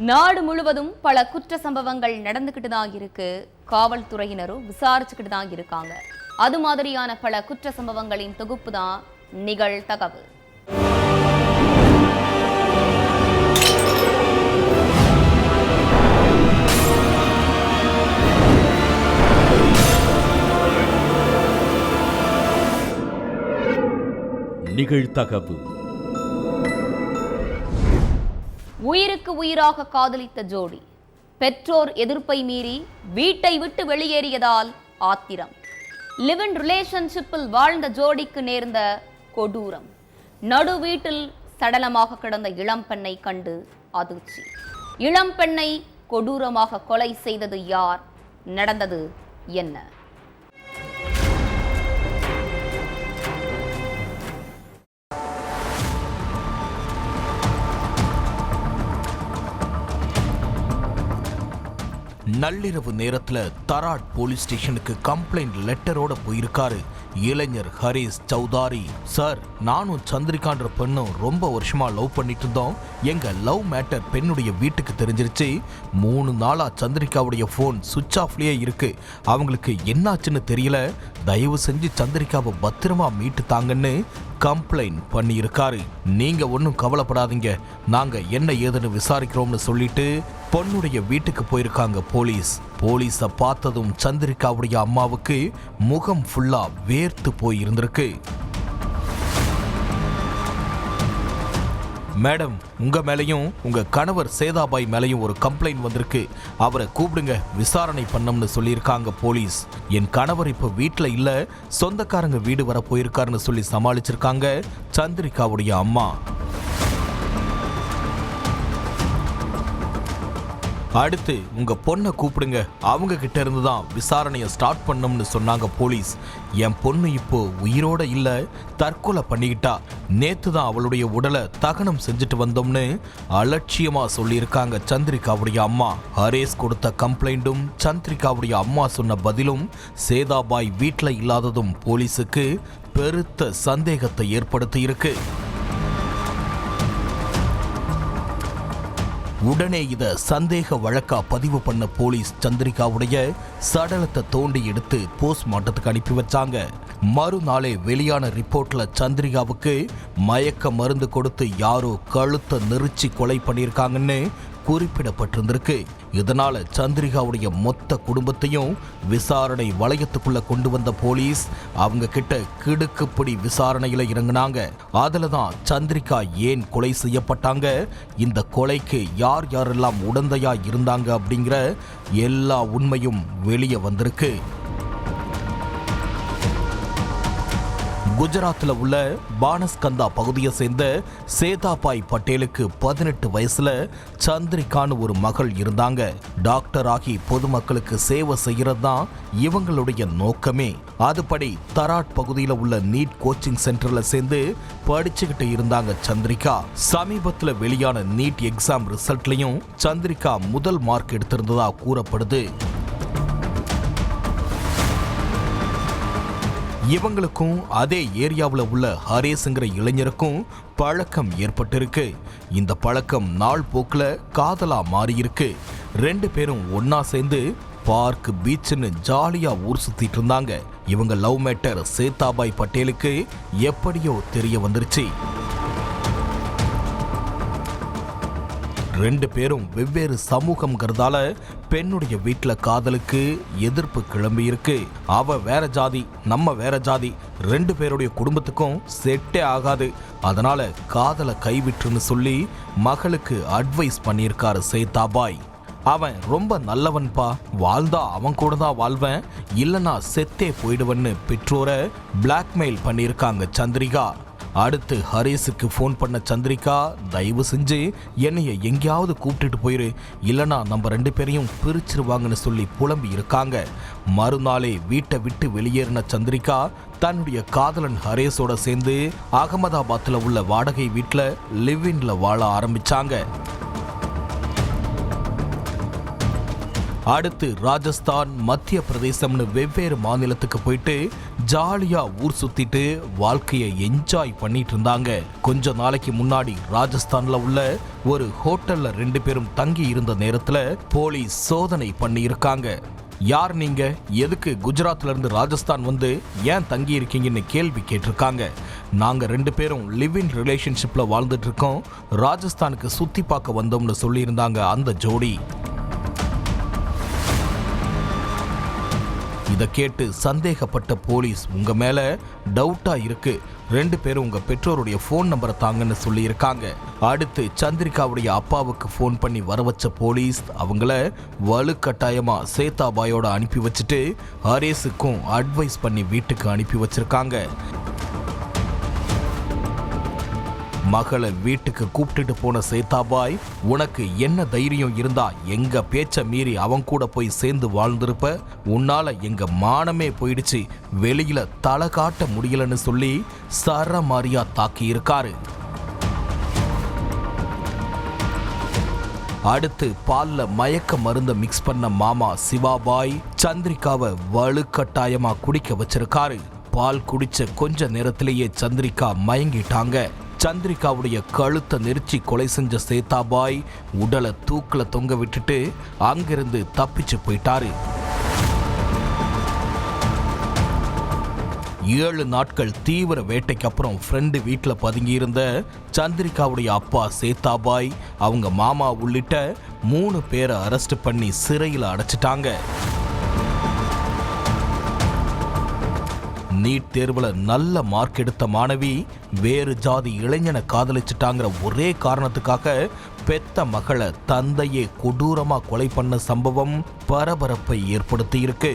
நாடு முழுவதும் பல குற்ற சம்பவங்கள் நடந்துகிட்டு தான் இருக்கு. காவல்துறையினரும் விசாரிச்சுக்கிட்டு தான் இருக்காங்க. அது மாதிரியான பல குற்ற சம்பவங்களின் தொகுப்பு தான் நிகழ்தகவு. நிகழ்தகவு. உயிருக்கு உயிராக காதலித்த ஜோடி பெற்றோர் எதிர்ப்பை மீறி வீட்டை விட்டு வெளியேறியதால் ஆத்திரம். லிவ் இன் ரிலேஷன்ஷிப்பில் வாழ்ந்த ஜோடிக்கு நேர்ந்த கொடூரம். நடு வீட்டில் சடலமாக கிடந்த இளம்பெண்ணை கண்டு அதிர்ச்சி. இளம்பெண்ணை கொடூரமாக கொலை செய்தது யார்? நடந்தது என்ன? நள்ளிரவு நேரத்துல தராட் போலீஸ் ஸ்டேஷனுக்கு கம்ப்ளைண்ட் லெட்டரோட போயிருக்காரு இளைஞர் ஹரிஸ் சௌதாரி. சார், நானும் சந்திரிகான்ற பெண்ணும் ரொம்ப வருஷமா லவ் பண்ணிட்டு இருந்தோம். எங்க லவ் மேட்டர் பெண்ணுடைய வீட்டுக்கு தெரிஞ்சிருச்சு. 3 நாளா சந்திரிகாவுடைய போன் சுவிட்ச் ஆஃப்லயே இருக்கு. அவங்களுக்கு என்னாச்சுன்னு தெரியல. தயவு செஞ்சு சந்திரிகாவை பத்திரமா மீட்டு தாங்கன்னு கம்ப்ளைண்ட் பண்ணியிருக்காரு. நீங்க ஒன்னும் கவலைப்படாதீங்க, நாங்க என்ன ஏதுன்னு விசாரிக்கிறோம்னு சொல்லிட்டு பொண்ணுடைய வீட்டுக்கு போயிருக்காங்க போலீஸ பார்த்ததும் சந்திரிகாவுடைய அம்மாவுக்கு முகம் ஃபுல்லா வேர்த்து போய் இருந்திருக்கு. மேடம், உங்க மேலையும் உங்க கணவர் சேதாபாய் மேலையும் ஒரு கம்ப்ளைண்ட் வந்திருக்கு. அவரை கூப்பிடுங்க, விசாரணை பண்ணோம்னு சொல்லியிருக்காங்க போலீஸ். என் கணவர் இப்ப வீட்டுல இல்ல, சொந்தக்காரங்க வீடு வர போயிருக்காருன்னு சொல்லி சமாளிச்சிருக்காங்க சந்திரிகாவுடைய அம்மா. அடுத்து உங்க பொண்ணை கூப்பிடுங்க, அவங்க கிட்ட இருந்து தான் விசாரணையை ஸ்டார்ட் பண்ணோம்னு சொன்னாங்க போலீஸ். என் பொண்ணு இப்போ உயிரோட இல்ல, தற்கொலை பண்ணிக்கிட்டா. நேத்து தான் அவளுடைய உடலை தகனம் செஞ்சுட்டு வந்தோம்னு அலட்சியமா சொல்லியிருக்காங்க சந்திரிகாவுடைய அம்மா. ஹரேஸ் கொடுத்த கம்ப்ளைண்டும் சந்திரிகாவுடைய அம்மா சொன்ன பதிலும் சேதாபாய் வீட்டில் இல்லாததும் போலீஸுக்கு பெருத்த சந்தேகத்தை ஏற்படுத்தி இருக்கு. உடனே இத சந்தேக வழக்கா பதிவு பண்ண போலீஸ் சந்திரிகாவுடைய சடலத்தை தோண்டி எடுத்து போஸ்ட்மார்ட்டத்துக்கு அனுப்பி வச்சாங்க. மறுநாளே வெளியான ரிப்போர்ட்ல சந்திரிகாவுக்கு மயக்க மருந்து கொடுத்து யாரோ கழுத்தை நெரிச்சு கொலை பண்ணியிருக்காங்கன்னு குறிப்பிடப்பட்டிருந்திருக்கு. இதனால சந்திரிகாவுடைய மொத்த குடும்பத்தையும் விசாரணை வளையத்துக்குள்ள கொண்டு வந்த போலீஸ் அவங்க கிட்ட கிடுக்குப்பிடி விசாரணையில இறங்கினாங்க. அதுலதான் சந்திரிகா ஏன் கொலை செய்யப்பட்டாங்க, இந்த கொலைக்கு யார் யாரெல்லாம் உடந்தையா இருந்தாங்க அப்படிங்கிற எல்லா உண்மையும் வெளியே வந்திருக்கு. குஜராத்தில் உள்ள பானஸ்கந்தா பகுதியை சேர்ந்த சேதாபாய் பட்டேலுக்கு 18 வயசுல சந்திரிகான்னு ஒரு மகள் இருந்தாங்க. டாக்டர் ஆகி பொதுமக்களுக்கு சேவை செய்யறது தான் இவங்களுடைய நோக்கமே. அதுபடி தராட் பகுதியில் உள்ள நீட் கோச்சிங் சென்டர்ல சேர்ந்து படிச்சுக்கிட்டு இருந்தாங்க சந்திரிகா. சமீபத்தில் வெளியான நீட் எக்ஸாம் ரிசல்ட்லயும் சந்திரிகா முதல் மார்க் எடுத்திருந்ததா கூறப்படுது. இவங்களுக்கும் அதே ஏரியாவில் உள்ள ஹரேஸ்ங்கிற இளைஞருக்கும் பழக்கம் ஏற்பட்டிருக்கு. இந்த பழக்கம் நாள் போக்குல காதலா மாறியிருக்கு. 2 பேரும் ஒன்னா சேர்ந்து பார்க், பீச்னு ஜாலியா ஊர் சுத்திட்டு இருந்தாங்க. இவங்க லவ் மேட்டர் சேதாபாய் பட்டேலுக்கு எப்படியோ தெரிய வந்துருச்சு. 2 பேரும் வெவ்வேறு சமூகம்ங்கிறதால பெண்ணுடைய வீட்டுல காதலுக்கு எதிர்ப்பு கிளம்பி இருக்கு. அவ வேற ஜாதி, நம்ம வேற ஜாதி, 2 பேருடைய குடும்பத்துக்கும் செட்டே ஆகாது. அதனால காதலை கைவிட்டுன்னு சொல்லி மகளுக்கு அட்வைஸ் பண்ணியிருக்காரு சேதாபாய். அவன் ரொம்ப நல்லவன்பா, வாழ்ந்தா அவன் கூட தான் வாழ்வேன், இல்லைன்னா செத்தே போயிடுவன்னு பெற்றோரை பிளாக்மெயில் பண்ணியிருக்காங்க சந்திரிகா. அடுத்து ஹரேஸுக்கு ஃபோன் பண்ண சந்திரிகா, தயவு செஞ்சு என்னைய எங்கேயாவது கூப்பிட்டுட்டு போயிரு, இல்லைனா நம்ம 2 பேரையும் பிரிச்சிருவாங்கன்னு சொல்லி புலம்பி இருக்காங்க. மறுநாளே வீட்டை விட்டு வெளியேறின சந்திரிகா தன்னுடைய காதலன் ஹரேஸோட சேர்ந்து அகமதாபாத்தில் உள்ள வாடகை வீட்டில் லிவ் இன்ல வாழ ஆரம்பிச்சாங்க. அடுத்து ராஜஸ்தான், மத்திய பிரதேசம்னு வெவ்வேறு மாநிலத்துக்கு போயிட்டு ஜாலியா ஊர் சுத்திட்டு வாழ்க்கையை என்ஜாய் பண்ணிட்டு இருந்தாங்க. கொஞ்ச நாளைக்கு முன்னாடி ராஜஸ்தான்ல உள்ள ஒரு ஹோட்டல்ல 2 பேரும் தங்கி இருந்த நேரத்துல போலீஸ் சோதனை பண்ணி இருக்காங்க. யார் நீங்க, எதுக்கு குஜராத்ல இருந்து ராஜஸ்தான் வந்து ஏன் தங்கி இருக்கீங்கன்னு கேள்வி கேட்டிருக்காங்க. நாங்க 2 பேரும் லிவ் இன் ரிலேஷன்ஷிப்ல வாழ்ந்துட்டு இருக்கோம், ராஜஸ்தானுக்கு சுத்தி பார்க்க வந்தோம்னு சொல்லியிருந்தாங்க அந்த ஜோடி. இதை கேட்டு சந்தேகப்பட்ட போலீஸ், உங்க மேல டவுட்டா இருக்கு, 2 பேரும் உங்க பெற்றோருடைய போன் நம்பரை தாங்கன்னு சொல்லி இருக்காங்க. அடுத்து சந்திரிகாவுடைய அப்பாவுக்கு போன் பண்ணி வர வச்ச போலீஸ் அவங்கள வலுக்கட்டாயமா சேதாபாயோட அனுப்பி வச்சுட்டு ஹரேஸுக்கும் அட்வைஸ் பண்ணி வீட்டுக்கு அனுப்பி வச்சிருக்காங்க. மகளை வீட்டுக்கு கூப்பிட்டுட்டு போன சேதாபாய், உனக்கு என்ன தைரியம் இருந்தா எங்க பேச்ச மீறி அவன் கூட போய் சேர்ந்து வாழ்ந்திருப்ப, உன்னால எங்க மானமே போயிடுச்சு, வெளியில தலை காட்ட முடியலன்னு சொல்லி சரமாரியா தாக்கி இருக்காரு. அடுத்து பால்ல மயக்க மருந்த மிக்ஸ் பண்ண மாமா சிவாபாய் சந்திரிகாவை வலுக்கட்டாயமா குடிக்க வச்சிருக்காரு. பால் குடிச்ச கொஞ்ச நேரத்திலேயே சந்திரிகா மயங்கிட்டாங்க. சந்திரிகாவுடைய கழுத்தை நெரிச்சி கொலை செஞ்ச சேதாபாய் உடலை தூக்கில தொங்க விட்டுட்டு அங்கிருந்து தப்பிச்சு போயிட்டாரு. 7 நாட்கள் தீவிர வேட்டைக்கு அப்புறம் ஃப்ரெண்டு வீட்டில் பதுங்கி இருந்த சந்திரிகாவுடைய அப்பா சேதாபாய் அவங்க மாமா உள்ளிட்ட 3 பேரை அரெஸ்ட் பண்ணி சிறையில் அடைச்சிட்டாங்க. நீட் தேர்வுல நல்ல மார்க் எடுத்த மாணவி வேறு ஜாதி இளைஞனை காதலிச்சிட்டாங்கிற ஒரே காரணத்துக்காக பெத்த மகளை தந்தையே கொடூரமா கொலை பண்ண சம்பவம் பரபரப்பை ஏற்படுத்தி இருக்கு.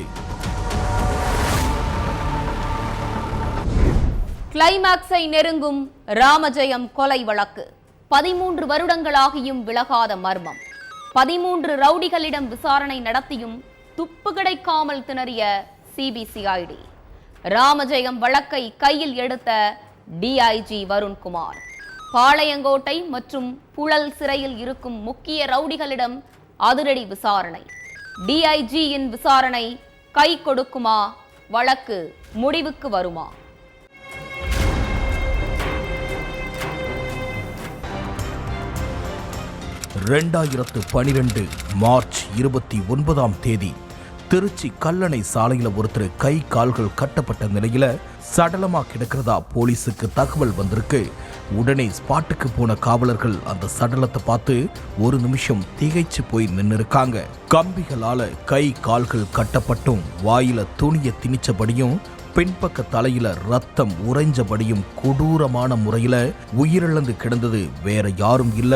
கிளைமாக்ஸை நெருங்கும் ராமஜெயம் கொலை வழக்கு. 13 வருடங்களாகியும் விலகாத மர்மம். 13 ரவுடிகளிடம் விசாரணை நடத்தியும் துப்பு கிடைக்காமல் திணறிய சிபிசிஐடி. ராமஜெயம் வழக்கை கையில் எடுத்த டிஐஜி வருண்குமார் பாளையங்கோட்டை மற்றும் புழல் சிறையில் இருக்கும் முக்கிய ரவுடிகளிடம் அதிரடி விசாரணை. டிஐஜியின் விசாரணை கை கொடுக்குமா, வழக்கு முடிவுக்கு வருமா? மார்ச் 29ஆம் தேதி திருச்சி கல்லணை சாலையில ஒருத்தர் கை கால்கள் கட்டப்பட்ட நிலையில சடலமா கிடக்கிறதா போலீஸுக்கு தகவல் வந்திருக்கு. உடனே ஸ்பாட்டுக்கு போன காவலர்கள் அந்த சடலத்தை பார்த்து ஒரு நிமிஷம் திகைச்சு போய் நின்று இருக்காங்க. கம்பிகளால கை கால்கள் கட்டப்பட்டும் வாயில துணியை திணிச்சபடியும் பின்பக்க தலையில ரத்தம் உறைஞ்சபடியும் கொடூரமான முறையில உயிரிழந்து கிடந்தது வேற யாரும் இல்ல,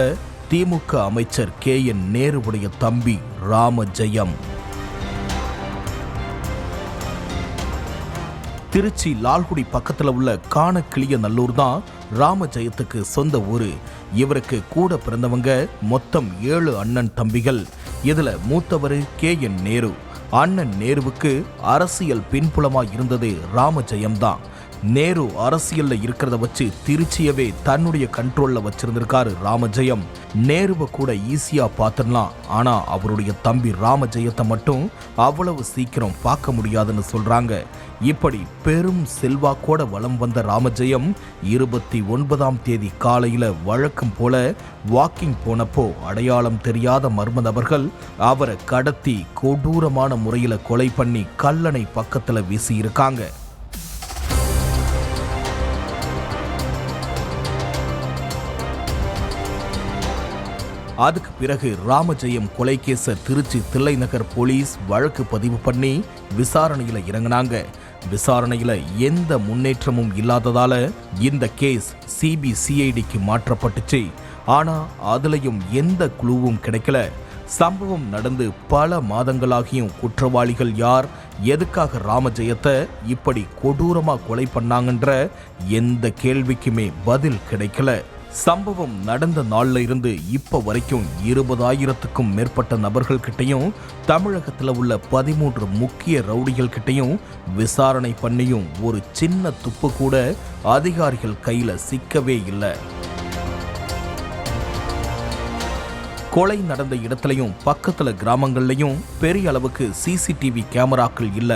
திமுக அமைச்சர் KN நேருவுடைய தம்பி ராமஜெயம். திருச்சி லால்குடி பக்கத்துல உள்ள காணக்கிளிய நல்லூர் தான் ராமஜெயத்துக்கு சொந்த ஊரு. இவருக்கு கூட பிறந்தவங்க மொத்தம் 7 அண்ணன் தம்பிகள். இதுல மூத்தவர் KN நேரு. அண்ணன் நேருவுக்கு அரசியல் பின்புலமா இருந்தது ராமஜெயம் தான். நேரு அரசியல்ல இருக்கிறத வச்சு திருச்சியவே தன்னுடைய கண்ட்ரோல்ல வச்சிருந்திருக்காரு ராமஜெயம். நேருவை கூட ஈஸியா பார்த்துடலாம், ஆனா அவருடைய தம்பி ராமஜெயத்தை மட்டும் அவ்வளவு சீக்கிரம் பார்க்க முடியாதுன்னு சொல்றாங்க. இப்படி பெரும் செல்வாக்கோட வலம் வந்த ராமஜெயம் 29ஆம் தேதி காலையில வழக்கம் போல வாக்கிங் போனப்போ அடையாளம் தெரியாத மர்ம நபர்கள் அவரை கடத்தி கொடூரமான முறையில கொலை பண்ணி கல்லணை பக்கத்துல வீசி இருக்காங்க. அதுக்கு பிறகு ராமஜெயம் கொலை கேஸ திருச்சி தில்லைநகர் போலீஸ் வழக்கு பதிவு பண்ணி விசாரணையில இறங்கினாங்க. விசாரணையில எந்த முன்னேற்றமும் இல்லாததால இந்த கேஸ் சிபிசிஐடிக்கு மாற்றப்பட்டுச்சு. ஆனா அதுலயும் எந்த குழுவும் கிடைக்கல. சம்பவம் நடந்து பல மாதங்களாகியும் குற்றவாளிகள் யார், எதுக்காக ராமஜெயத்தை இப்படி கொடூரமா கொலை பண்ணாங்கன்ற எந்த கேள்விக்குமே பதில் கிடைக்கல. சம்பவம் நடந்த நாள்ல இருந்து இப்ப வரைக்கும் 20,000க்கும் மேற்பட்ட நபர்கள் கிட்டையும் தமிழகத்துல உள்ள 13 முக்கிய ரவுடிகள் கிட்டையும் விசாரணை பண்ணியும் ஒரு சின்ன துப்பு கூட அதிகாரிகள் கையில சிக்கவே இல்லை. கொலை நடந்த இடத்துலையும் பக்கத்துல கிராமங்கள்லயும் பெரிய அளவுக்கு சிசிடிவி கேமராக்கள் இல்ல.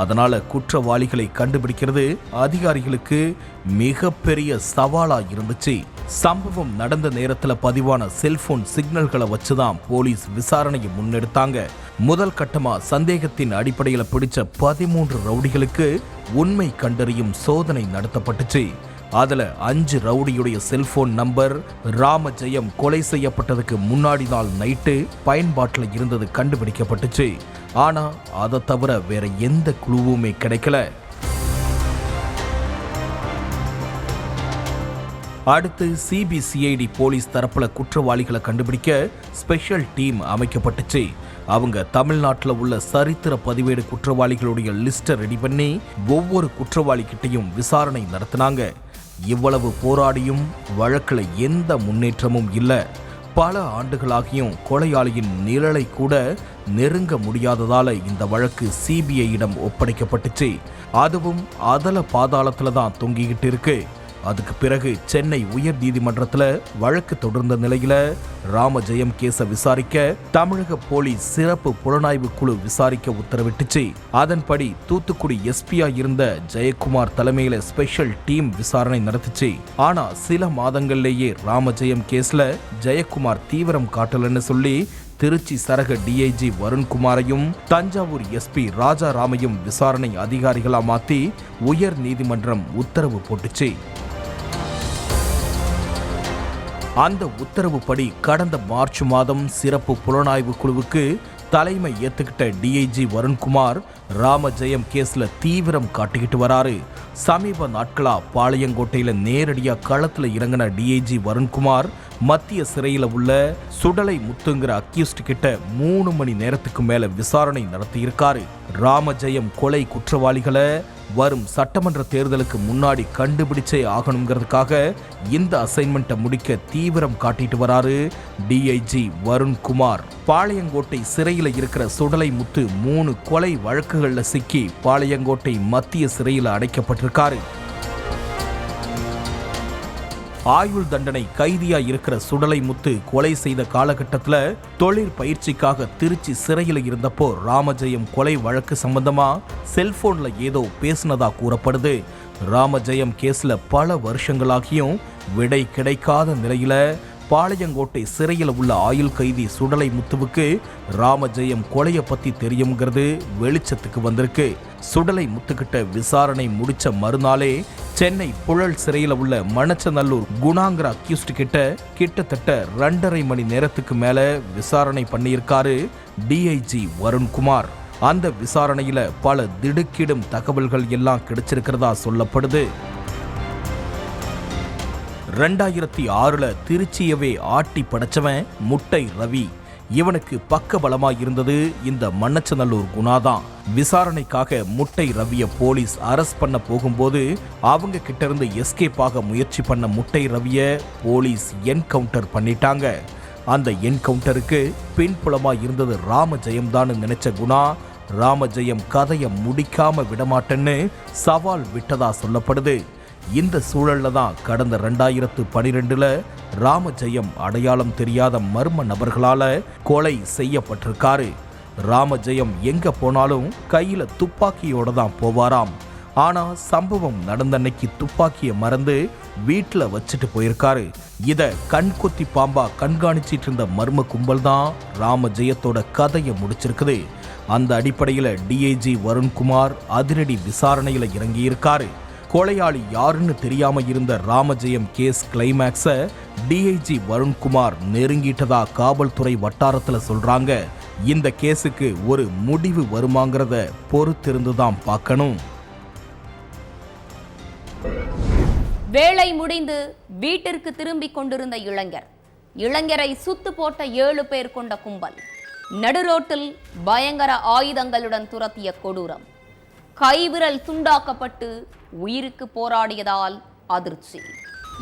அதனால குற்றவாளிகளை கண்டுபிடிக்கிறது அதிகாரிகளுக்கு மிகப்பெரிய சவாலா இருந்துச்சு. சம்பவம் நடந்த நேரத்துல பதிவான செல்போன் சிக்னல்களை வச்சுதான் போலீஸ் விசாரணையை முன்னெடுத்தாங்க. முதல் கட்டமா சந்தேகத்தின் அடிப்படையில் பிடிச்ச 13 ரவுடிகளுக்கு உண்மை கண்டறியும் சோதனை நடத்தப்பட்டுச்சு. அதுல 5 ரவுடியுடைய செல்போன் நம்பர் ராமஜெயம் கொலை செய்யப்பட்டதுக்கு முன்னாடி நாள் நைட்டு பயன்பாட்டில் இருந்தது கண்டுபிடிக்கப்பட்டுச்சு. ஆனா அதை தவிர வேற எந்த குழுவுமே கிடைக்கல. அடுத்து சிபிசிஐடி போலீஸ் தரப்புல குற்றவாளிகளை கண்டுபிடிக்க ஸ்பெஷல் டீம் அமைக்கப்பட்டுச்சு. அவங்க தமிழ்நாட்டில் உள்ள சரித்திர பதிவேடு குற்றவாளிகளுடைய லிஸ்ட்டை ரெடி பண்ணி ஒவ்வொரு குற்றவாளி கிட்டையும் விசாரணை நடத்தினாங்க. இவ்வளவு போராடியும் வழக்குல எந்த முன்னேற்றமும் இல்லை. பல ஆண்டுகளாகியும் கொலையாளியின் நிழலை கூட நெருங்க முடியாததால இந்த வழக்கு சிபிஐயிடம் ஒப்படைக்கப்பட்டுச்சு. அதுவும் அதல பாதாளத்துல தான் தொங்கிக்கிட்டு இருக்கு. அதுக்கு பிறகு சென்னை உயர் நீதிமன்றத்தில் வழக்கு தொடர்ந்த நிலையில ராமஜெயம் கேஸை விசாரிக்க தமிழக போலீஸ் சிறப்பு புலனாய்வு குழு விசாரிக்க உத்தரவிட்டுச்சு. அதன்படி தூத்துக்குடி எஸ்பியா இருந்த ஜெயக்குமார் தலைமையில ஸ்பெஷல் டீம் விசாரணை நடத்துச்சு. ஆனா சில மாதங்கள்லேயே ராமஜெயம் கேஸ்ல ஜெயக்குமார் தீவிரம் காட்டலன்னு சொல்லி திருச்சி சரக டிஐஜி வருண்குமாரையும் தஞ்சாவூர் எஸ்பி ராஜாராமையும் விசாரணை அதிகாரிகளா மாத்தி உயர் நீதிமன்றம் உத்தரவு போட்டுச்சு. அந்த உத்தரவுப்படி கடந்த மார்ச் மாதம் சிறப்பு புலனாய்வு குழுவுக்கு தலைமை ஏத்துக்கிட்ட டிஐஜி வருண்குமார் ராமஜெயம் கேஸ்ல தீவிரம் காட்டிக்கிட்டு வராரு. சமீப நாட்களா பாளையங்கோட்டையில நேரடியா களத்துல இறங்கின டிஐஜி வருண்குமார் மத்திய சிறையில உள்ள சுடலை முத்துங்கிற அக்யூஸ்ட் கிட்ட 3 மணி நேரத்துக்கு மேல விசாரணை நடத்தி இருக்காரு. ராமஜெயம் கொலை குற்றவாளிகளை வரும் சட்டமன்ற தேர்தலுக்கு முன்னாடி கண்டுபிடிச்சே ஆகணுங்கிறதுக்காக இந்த அசைன்மெண்ட்டை முடிக்க தீவிரம் காட்டிட்டு வராரு டிஐஜி வருண்குமார். பாளையங்கோட்டை சிறையில இருக்கிற சுடலை முத்து 3 கொலை வழக்குகள்ல சிக்கி பாளையங்கோட்டை மத்திய சிறையில அடைக்கப்பட்டிருக்காரு. ஆயுள் தண்டனை கைதியா இருக்கிற சுடலை முத்து கொலை செய்த காலகட்டத்தில் தொழிற் பயிற்சிக்காக திருச்சி சிறையில் இருந்தப்போ ராமஜெயம் கொலை வழக்கு சம்பந்தமா செல்போன்ல ஏதோ பேசினதா கூறப்படுது. ராமஜெயம் கேஸ்ல பல வருஷங்களாகியும் விடை கிடைக்காத நிலையில பாளையங்கோட்டை சிறையில் உள்ள ஆயுள் கைதி சுடலை முத்துவுக்கு ராமஜெயம் கொலைய பத்தி தெரியுங்கிறது வெளிச்சத்துக்கு வந்திருக்கு. சுடலை முத்துக்கிட்ட விசாரணை முடிச்ச மறுநாளே சென்னை புழல் சிறையில் உள்ள மணச்சநல்லூர் குணாங்கிற அக்யூஸ்ட் கிட்ட கிட்டத்தட்ட 2.5 மணி நேரத்துக்கு மேல விசாரணை பண்ணியிருக்காரு டிஐஜி வருண்குமார். அந்த விசாரணையில பல திடுக்கிடும் தகவல்கள் எல்லாம் கிடைச்சிருக்கிறதா சொல்லப்படுது. 2006 திருச்சியவே ஆட்டி படைச்சவன் முட்டை ரவி. இவனுக்கு பக்க பலமா இருந்தது இந்த மண்ணச்சநல்லூர் குணாதான். விசாரணைக்காக முட்டை ரவிய போலீஸ் அரெஸ்ட் பண்ண போகும்போது அவங்க கிட்ட இருந்து எஸ்கேப் ஆக முயற்சி பண்ண முட்டை ரவிய போலீஸ் என்கவுண்டர் பண்ணிட்டாங்க. அந்த என்கவுண்டருக்கு பின்புலமா இருந்தது ராமஜெயம் தான் நினைச்ச குணா ராமஜெயம் கதையை முடிக்காம விடமாட்டேன்னு சவால் விட்டதா சொல்லப்படுது. இந்த சூழல்ல தான் கடந்த 2012 ராமஜெயம் அடையாளம் தெரியாத மர்ம நபர்களால கொலை செய்யப்பட்டிருக்காரு. ராமஜெயம் எங்க போனாலும் கையில துப்பாக்கியோட தான் போவாராம். ஆனா சம்பவம் நடந்த அன்னைக்கு துப்பாக்கியை மறந்து வீட்டுல வச்சுட்டு போயிருக்காரு. இத கண்கொத்தி பாம்பா கண்காணிச்சிட்டு இருந்த மர்ம கும்பல் தான் ராமஜெயத்தோட கதையை முடிச்சிருக்குது. அந்த அடிப்படையில டிஐஜி வருண்குமார் அதிரடி விசாரணையில இறங்கி இருக்காரு. கொலையாளி யாருன்னு தெரியாம இருந்த ராமஜெயம் கேஸ் கிளைமேக்ஸ டிஐஜி வருண்குமார் நெருங்கிட்டதா காவல்துறை வட்டாரத்துல சொல்றாங்க. இந்த கேஸுக்கு ஒரு முடிவு வருமாங்கிறத பொறுத்திருந்துதான் பார்க்கணும். வேலை முடிந்து வீட்டிற்கு திரும்பிக் கொண்டிருந்த இளைஞரை சுத்து போட்ட 7 பேர் கொண்ட கும்பல் நடுரோட்டில் பயங்கர ஆயுதங்களுடன் துரத்திய கொடூரம். கைவிரல் துண்டாக்கப்பட்டு உயிருக்கு போராடியதால் அதிர்ச்சி.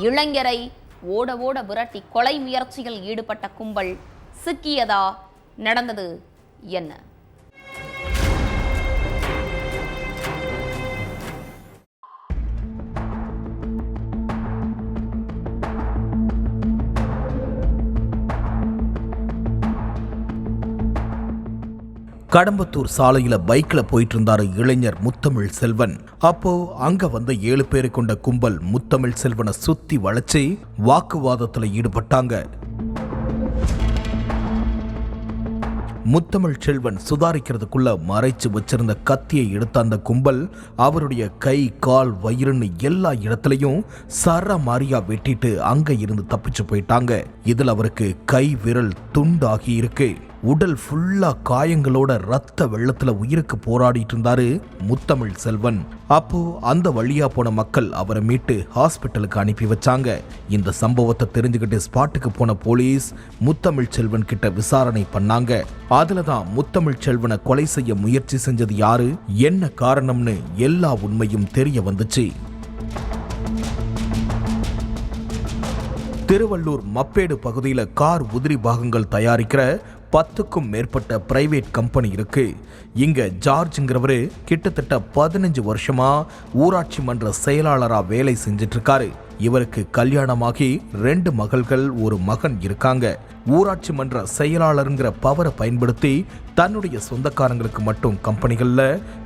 இளைஞரை ஓட ஓட விரட்டி கொலை முயற்சியில் ஈடுபட்ட கும்பல் சிக்கியதா? நடந்தது என்ன? கடம்பத்தூர் சாலையில பைக்ல போயிட்டு இருந்தாரு இளைஞர் முத்தமிழ் செல்வன். அப்போ அங்க வந்த 7 பேரை கொண்ட கும்பல் முத்தமிழ் செல்வனை சுத்தி வளைச்சு வாக்குவாதத்துல ஈடுபட்டாங்க. முத்தமிழ் செல்வன் சுதாரிக்கிறதுக்குள்ள மறைச்சு வச்சிருந்த கத்தியை எடுத்த அந்த கும்பல் அவருடைய கை, கால், வயிறுன்னு எல்லா இடத்துலயும் சரமாரியா வெட்டிட்டு அங்க இருந்து தப்பிச்சு போயிட்டாங்க. இதுல அவருக்கு கை, விரல் துண்டாகி இருக்கு. உடல் ஃபுல்லா காயங்களோட ரத்த வெள்ளத்துல உயிருக்கு போராடிட்டு இருந்தாரு முத்தமிழ் செல்வன். அப்போ அந்த வழியா போன மக்கள் அவரை மீட்டு ஹாஸ்பிட்டலுக்கு அனுப்பி வச்சாங்க. இந்த சம்பவத்தை தெரிஞ்சுக்கிட்டு ஸ்பாட்டுக்கு போன போலீஸ் முத்தமிழ் செல்வன் கிட்ட விசாரணை பண்ணாங்க. அதுலதான் முத்தமிழ் செல்வனை கொலை செய்ய முயற்சி செஞ்சது யாரு, என்ன காரணம்னு எல்லா உண்மையும் தெரிய வந்துச்சு. திருவள்ளூர் மப்பேடு பகுதியில் கார் உதிரி பாகங்கள் தயாரிக்கிற 10க்கும் மேற்பட்ட பிரைவேட் கம்பெனி இருக்கு. இங்க ஜார்ஜ்ங்கிறவரு கிட்டத்தட்ட 15 வருஷமா ஊராட்சி மன்ற செயலாளரா வேலை செஞ்சிட்டு இருக்காரு. இவருக்கு கல்யாணமாகி 2 மகள்கள், 1 மகன் இருக்காங்க. ஊராட்சி மன்ற செயலாளருங்கிற பவரை பயன்படுத்தி தன்னுடைய சொந்தக்காரங்களுக்கு மட்டும் கம்பெனிகள்ல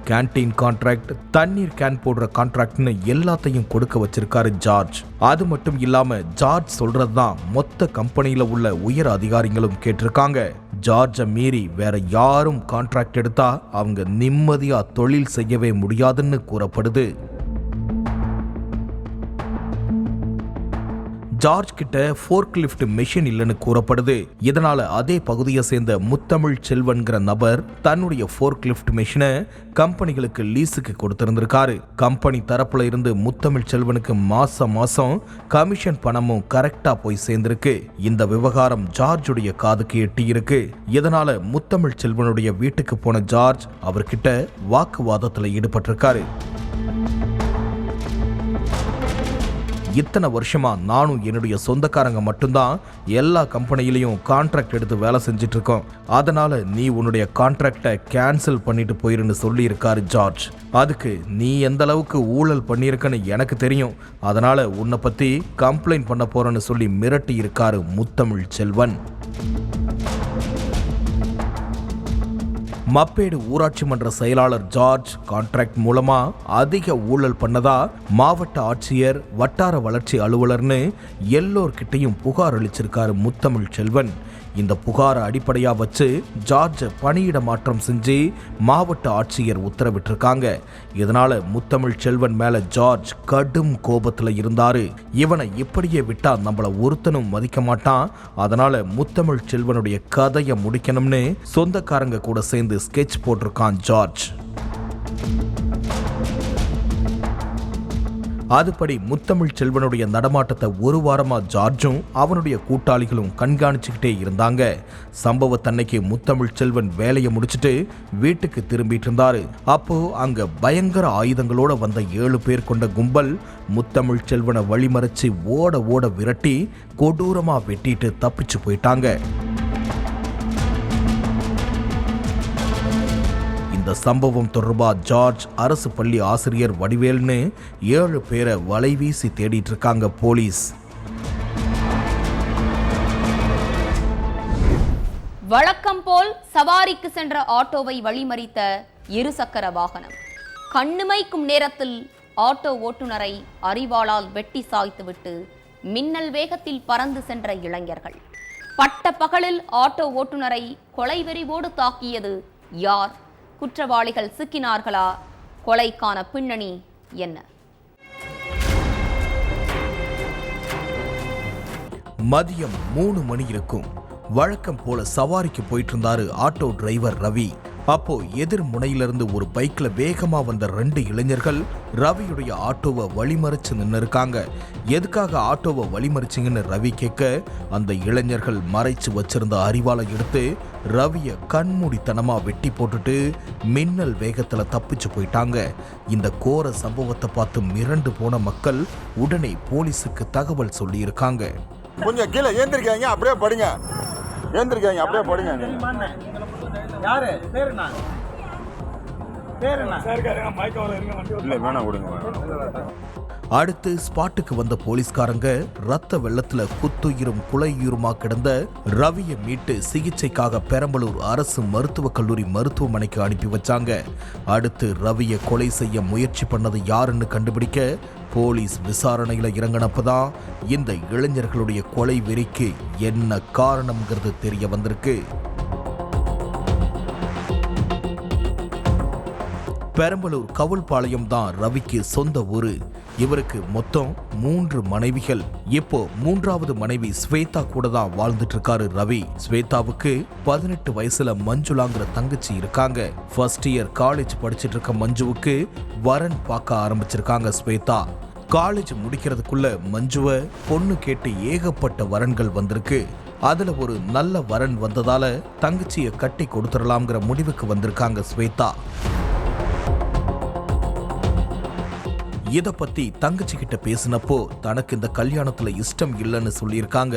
கேன்டீன் கான்ட்ராக்ட், தண்ணீர் கேன் போடுற கான்ட்ராக்ட்னு எல்லாத்தையும் கொடுக்க வச்சிருக்காரு ஜார்ஜ். அது மட்டும் இல்லாம ஜார்ஜ் சொல்றதுதான் மொத்த கம்பெனியில உள்ள உயர் அதிகாரிகளும் கேட்டிருக்காங்க. ஜார்ஜை மீறி வேற யாரும் கான்ட்ராக்ட் எடுத்தா அவங்க நிம்மதியா தொழில் செய்யவே முடியாதுன்னு கூறப்படுது. ஜார்ஜ் கிட்ட ஃபோர்க் லிஃப்ட் மெஷின் இல்லைன்னு கூறப்படுது. இதனால அதே பகுதியை சேர்ந்த முத்தமிழ் செல்வன்கிற நபர் தன்னுடைய ஃபோர்க் லிஃப்ட் மெஷினை கம்பெனிகளுக்கு லீஸுக்கு கொடுத்திருந்திருக்காரு. கம்பெனி தரப்புல இருந்து முத்தமிழ் செல்வனுக்கு மாசம் கமிஷன் பணமும் கரெக்டா போய் சேர்ந்திருக்கு. இந்த விவகாரம் ஜார்ஜுடைய காதுக்கு எட்டி இருக்கு. இதனால முத்தமிழ் செல்வனுடைய வீட்டுக்கு போன ஜார்ஜ் அவர்கிட்ட வாக்குவாதத்துல ஈடுபட்டிருக்காரு. இத்தனை வருஷமா நானும் என்னுடைய சொந்தக்காரங்க மட்டும்தான் எல்லா கம்பெனியிலையும் கான்ட்ராக்ட் எடுத்து வேலை செஞ்சுட்டு இருக்கோம். அதனால நீ உன்னுடைய கான்ட்ராக்டை கேன்சல் பண்ணிட்டு போயிருன்னு சொல்லி இருக்காரு ஜார்ஜ். அதுக்கு நீ எந்த அளவுக்கு ஊழல் பண்ணியிருக்கன்னு எனக்கு தெரியும், அதனால உன்னை பத்தி கம்ப்ளைண்ட் பண்ண போறேன்னு சொல்லி மிரட்டி இருக்காரு முத்தமிழ் செல்வன். மப்பேடு ஊராட்சி மன்ற செயலாளர் ஜார்ஜ் கான்ட்ராக்ட் மூலமா அதிக ஊழல் பண்ணதா மாவட்ட ஆட்சியர், வட்டார வளர்ச்சி அலுவலர்னு எல்லோர்கிட்டையும் புகார் அளிச்சிருக்காரு முத்தமிழ் செல்வன். இந்த புகாரை அடிப்படையா வச்சு ஜார்ஜ் பணியிட மாற்றம் செஞ்சு மாவட்ட ஆட்சியர் உத்தரவிட்டிருக்காங்க. இதனால முத்தமிழ் செல்வன் மேல ஜார்ஜ் கடும் கோபத்துல இருந்தாரு. இவனை இப்படியே விட்டா நம்மள ஒருத்தனும் மதிக்க மாட்டான், அதனால முத்தமிழ் செல்வனுடைய கதையை முடிக்கணும்னு சொந்தக்காரங்க கூட சேர்ந்து ஸ்கெட்ச் போட்டிருக்கான் ஜார்ஜ். அதுபடி முத்தமிழ் செல்வனுடைய நடமாட்டத்தை 1 வாரமா ஜார்ஜும் அவனுடைய கூட்டாளிகளும் கண்காணிச்சுக்கிட்டே இருந்தாங்க. சம்பவத்தன்னைக்கு முத்தமிழ் செல்வன் வேலையை முடிச்சுட்டு வீட்டுக்கு திரும்பிட்டு இருந்தாரு. அப்போ அங்க பயங்கர ஆயுதங்களோட வந்த 7 பேர் கொண்ட கும்பல் முத்தமிழ் செல்வனை வழிமறைச்சு ஓட விரட்டி கொடூரமா வெட்டிட்டு தப்பிச்சு போயிட்டாங்க. இந்த சம்பவம் தொடர்பா ஜார்ஜ், அரசு பள்ளி ஆசிரியர் வடிவேல்னு 7 பேரை வலைவீசி தேடிட்டு இருக்காங்க போலீஸ். வழக்கம் போல் சவாரிக்கு சென்ற ஆட்டோவை வழிமறித்த இருசக்கர வாகனம். கண்ணுமைக்கும் நேரத்தில் ஆட்டோ ஓட்டுநரை அரிவாளால் வெட்டி சாய்த்துவிட்டு மின்னல் வேகத்தில் பறந்து சென்ற இளைஞர்கள். பட்ட பகலில் ஆட்டோ ஓட்டுநரை கொலைவெறிவோடு தாக்கியது யார்? குற்றவாளிகள் சிக்கினார்களா? கொலைக்கான பின்னணி என்ன? மதியம் 3 மணி இருக்கும். வழக்கம் போல சவாரிக்கு போயிட்டு இருந்தாரு ஆட்டோ டிரைவர் ரவி. அப்போ எதிர் முனையிலிருந்து ஒரு பைக்ல வேகமா வந்த 2 இளைஞர்கள் ரவியுடைய ஆட்டோவை வழிமறிச்சு நின்று இருக்காங்க. எதுக்காக ஆட்டோவை வழிமறிச்சிங்கன்னு ரவி கேட்க, அந்த இளைஞர்கள் மறைச்சு வச்சிருந்த அரிவாளை எடுத்து ரவியை கண்மூடித்தனமா வெட்டி போட்டுட்டு மின்னல் வேகத்துல தப்பிச்சு போயிட்டாங்க. இந்த கோர சம்பவத்தை பார்த்து மிரண்டு போன மக்கள் உடனே போலீஸுக்கு தகவல் சொல்லி இருக்காங்க. கொஞ்சம் கீழே ஏந்திருக்காங்க, அப்படியே படுங்க. ஏந்திருக்காங்க, அப்படியே படுங்க. யாரு பேர் என்ன? பேர் என்ன? இல்ல வேணாம், விடுங்க. அடுத்து ஸ்பாட்டுக்கு வந்த போலீஸ்காரங்க ரத்த வெள்ளத்துல குத்துயிரும் குலையுயிருமா கிடந்த ரவியை மீட்டு சிகிச்சைக்காக பெரம்பலூர் அரசு மருத்துவக் கல்லூரி மருத்துவமனைக்கு அனுப்பி வச்சாங்க. அடுத்து ரவியை கொலை செய்ய முயற்சி பண்ணது யாருன்னு கண்டுபிடிக்க போலீஸ் விசாரணையில இறங்கினப்பதான் இந்த இளைஞர்களுடைய கொலை வெறிக்கு என்ன காரணம்ங்கிறது தெரிய வந்திருக்கு. பெரம்பலூர் கவுல்பாளையம் தான் ரவிக்கு சொந்த ஊரு. இவருக்கு மொத்தம் 3 மனைவிகள். இப்போ 3வது மனைவி ஸ்வேதா கூட தான் வாழ்ந்துட்டு இருக்காரு ரவி. ஸ்வேதாவுக்கு 18 வயசுல மஞ்சுளாங்கிற தங்கச்சி இருக்காங்க. ஃபர்ஸ்ட் இயர் காலேஜ் படிச்சிட்டு இருக்க மஞ்சுவுக்கு வரன் பார்க்க ஆரம்பிச்சிருக்காங்க ஸ்வேதா. காலேஜ் முடிக்கிறதுக்குள்ள மஞ்சுவை பொண்ணு கேட்டு ஏகப்பட்ட வரன்கள் வந்திருக்கு. அதுல ஒரு நல்ல வரன் வந்ததால தங்கச்சியை கட்டி கொடுத்துடலாம்ங்கிற முடிவுக்கு வந்திருக்காங்க ஸ்வேதா. இத பத்தி தங்கச்சி கிட்ட பேசினப்போ தனக்கு இந்த கல்யாணத்துல இஷ்டம் இல்லைன்னு சொல்லியிருக்காங்க.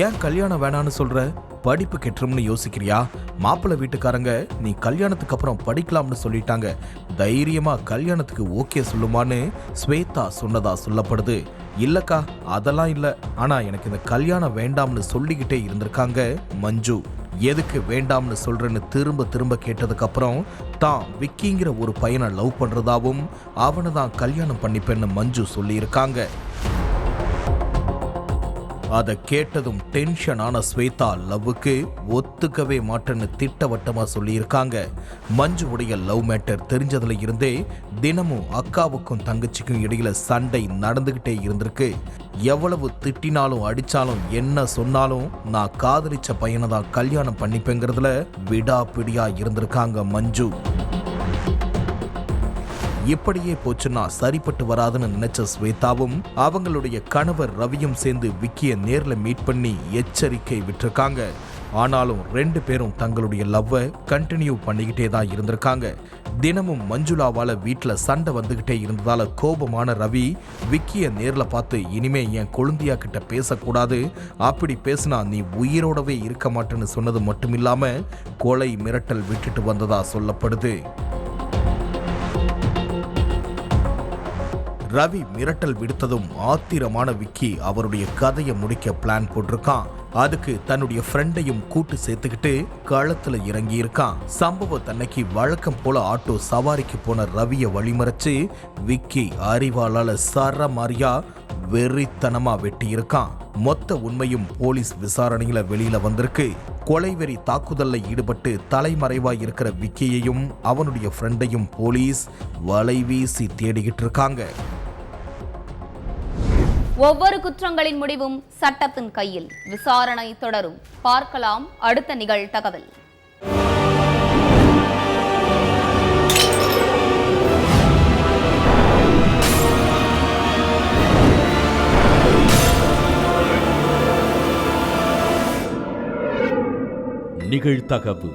ஏன் கல்யாணம் வேணான்னு சொல்ற? படிப்பு கெட்டுரும்னு யோசிக்கிறியா? மாப்பிள்ளை வீட்டுக்காரங்க நீ கல்யாணத்துக்கு அப்புறம் படிக்கலாம்னு சொல்லிட்டாங்க, தைரியமா கல்யாணத்துக்கு ஓகே சொல்லுமான்னு ஸ்வேதா சொன்னதா சொல்லப்படுது. இல்லக்கா அதெல்லாம் இல்ல, ஆனா எனக்கு இந்த கல்யாணம் வேண்டாம்னு சொல்லிக்கிட்டே இருந்திருக்காங்க மஞ்சு. எதுக்கு வேண்டாம்னு சொல்றேன்னு திரும்ப திரும்ப கேட்டதுக்கு அப்புறம் தான் விக்கிங்கிற ஒரு பையனை லவ் பண்றதாவும் அவனை தான் கல்யாணம் பண்ணிப்பேன்னு மஞ்சு சொல்லியிருக்காங்க. அதை கேட்டதும் டென்ஷனான ஸ்வேதா லவ்வுக்கு ஒத்துக்கவே மாட்டேன்னு திட்டவட்டமா சொல்லியிருக்காங்க. மஞ்சுவுடைய லவ் மேட்டர் தெரிஞ்சதுல இருந்தே தினமும் அக்காவுக்கும் தங்கச்சிக்கும் இடையில சண்டை நடந்துகிட்டே இருந்திருக்கு. எவ்வளவு திட்டினாலும் அடிச்சாலும் என்ன சொன்னாலும் நான் காதலிச்ச பையனை தான் கல்யாணம் பண்ணிப்பேங்கிறதுல விடாப்பிடியா இருந்திருக்காங்க மஞ்சு. இப்படியே போச்சுன்னா சரிப்பட்டு வராதுன்னு நினைச்ச ஸ்வேதாவும் அவங்களுடைய கணவர் ரவியும் சேர்ந்து விக்கிய நேர்ல மீட் பண்ணி எச்சரிக்கை விட்டிருக்காங்க. ஆனாலும் 2 பேரும் தங்களுடைய லவ்வை கண்டினியூ பண்ணிக்கிட்டே தான் இருந்திருக்காங்க. தினமும் மஞ்சுளாவால வீட்டுல சண்டை வந்துகிட்டே இருந்ததால கோபமான ரவி விக்கிய நேர்ல பார்த்து இனிமே என் கொழுந்தியா கிட்ட பேசக்கூடாது, அப்படி பேசினா நீ உயிரோடவே இருக்க மாட்டேன்னு சொன்னது மட்டுமில்லாம கொலை மிரட்டல் விட்டுட்டு வந்ததா சொல்லப்படுது. ரவி மிரட்டல் விடுத்ததும் ஆத்திரமான விக்கி அவருடைய கதையை முடிக்க பிளான் போட்டிருக்கான். அதுக்கு தன்னுடைய ஃப்ரெண்டையும் கூட்டு சேர்த்துக்கிட்டு களத்துல இறங்கி இருக்கான். சம்பவத்தன்னைக்கு வழக்கம் போல ஆட்டோ சவாரிக்கு போன ரவியை வழிமறைச்சு விக்கி அறிவாளால சரமாரியா வெறித்தனமா வெட்டி இருக்கான். மொத்த உண்மையும் போலீஸ் விசாரணையில வெளியில வந்திருக்கு. கொலைவெறி தாக்குதல்ல ஈடுபட்டு தலைமறைவாய் இருக்கிற விக்கியையும் அவனுடைய ஃப்ரெண்டையும் போலீஸ் வலைவீசி தேடிக்கிட்டு இருக்காங்க. ஒவ்வொரு குற்றங்களின் முடிவும் சட்டத்தின் கையில். விசாரணை தொடரும். பார்க்கலாம் அடுத்த நிகழ்தகவல். நிகழ்தகவு